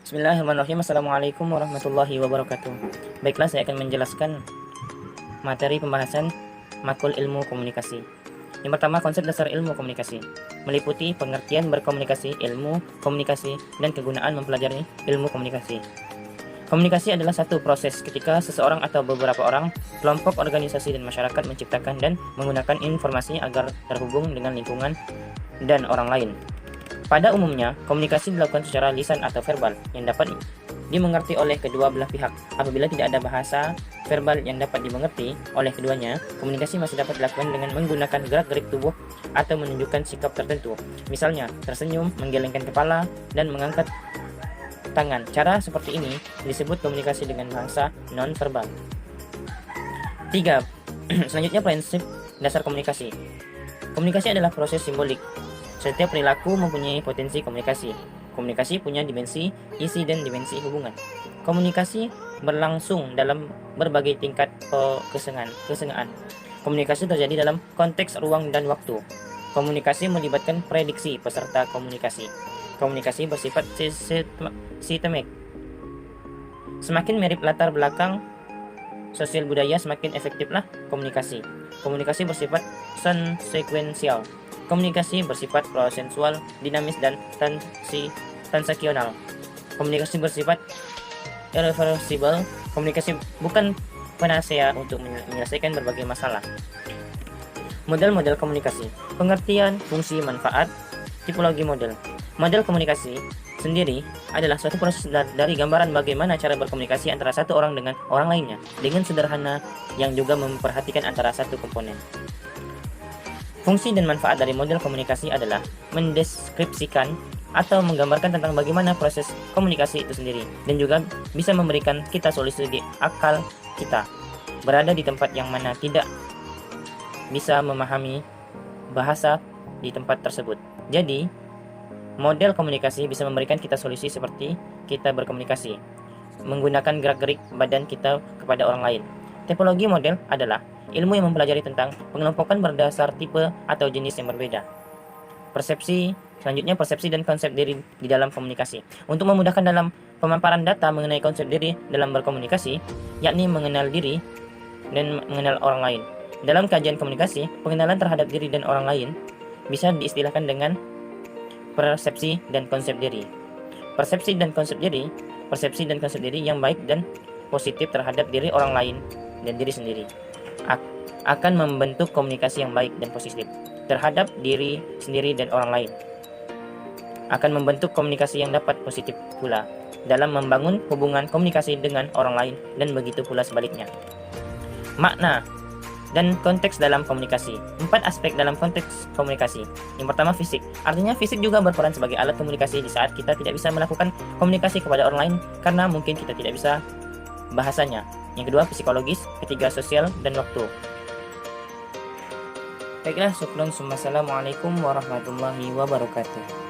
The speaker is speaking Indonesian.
Bismillahirrahmanirrahim. Assalamualaikum warahmatullahi wabarakatuh. Baiklah, saya akan menjelaskan materi pembahasan makul ilmu komunikasi. Yang pertama, konsep dasar ilmu komunikasi meliputi pengertian berkomunikasi, ilmu komunikasi, dan kegunaan mempelajari ilmu komunikasi. Komunikasi adalah satu proses ketika seseorang atau beberapa orang, kelompok, organisasi, dan masyarakat menciptakan dan menggunakan informasi agar terhubung dengan lingkungan dan orang lain. Pada umumnya, komunikasi dilakukan secara lisan atau verbal yang dapat dimengerti oleh kedua belah pihak. Apabila tidak ada bahasa verbal yang dapat dimengerti oleh keduanya, komunikasi masih dapat dilakukan dengan menggunakan gerak-gerik tubuh atau menunjukkan sikap tertentu. Misalnya, tersenyum, menggelengkan kepala, dan mengangkat tangan. Cara seperti ini disebut komunikasi dengan bahasa non-verbal. 3. Selanjutnya, prinsip dasar komunikasi. Komunikasi adalah proses simbolik. Setiap perilaku mempunyai potensi komunikasi. Komunikasi punya dimensi isi dan dimensi hubungan. Komunikasi berlangsung dalam berbagai tingkat kesengaan. Komunikasi terjadi dalam konteks ruang dan waktu. Komunikasi melibatkan prediksi peserta komunikasi. Komunikasi bersifat sistemik. Semakin mirip latar belakang sosial budaya, semakin efektiflah komunikasi. Komunikasi bersifat sekuensial. Komunikasi bersifat prosensual, dinamis, dan transaksional. Komunikasi bersifat irreversible. Komunikasi bukan panacea untuk menyelesaikan berbagai masalah. Model-model komunikasi, pengertian, fungsi, manfaat, tipologi model. Model komunikasi sendiri adalah suatu proses dari gambaran bagaimana cara berkomunikasi antara satu orang dengan orang lainnya, dengan sederhana yang juga memperhatikan antara satu komponen. Fungsi dan manfaat dari model komunikasi adalah mendeskripsikan atau menggambarkan tentang bagaimana proses komunikasi itu sendiri, dan juga bisa memberikan kita solusi di akal kita berada di tempat yang mana tidak bisa memahami bahasa di tempat tersebut. Jadi, model komunikasi bisa memberikan kita solusi seperti kita berkomunikasi, menggunakan gerak-gerik badan kita kepada orang lain. Tipologi model adalah ilmu yang mempelajari tentang pengelompokan berdasar tipe atau jenis yang berbeda. Selanjutnya persepsi dan konsep diri di dalam komunikasi. Untuk memudahkan dalam pemaparan data mengenai konsep diri dalam berkomunikasi, yakni mengenal diri dan mengenal orang lain. Dalam kajian komunikasi, pengenalan terhadap diri dan orang lain bisa diistilahkan dengan persepsi dan konsep diri. Persepsi dan konsep diri yang baik dan positif terhadap diri orang lain dan diri sendiri akan membentuk komunikasi yang baik dan positif terhadap diri sendiri dan orang lain. Akan membentuk komunikasi yang dapat positif pula dalam membangun hubungan komunikasi dengan orang lain, dan begitu pula sebaliknya. Makna dan konteks dalam komunikasi. 4 aspek dalam konteks komunikasi. Yang pertama, fisik. Artinya fisik juga berperan sebagai alat komunikasi di saat kita tidak bisa melakukan komunikasi kepada orang lain karena mungkin kita tidak bisa bahasanya. Yang kedua, psikologis. Ketiga, sosial dan waktu. Baiklah, syukron. Assalamualaikum warahmatullahi wabarakatuh.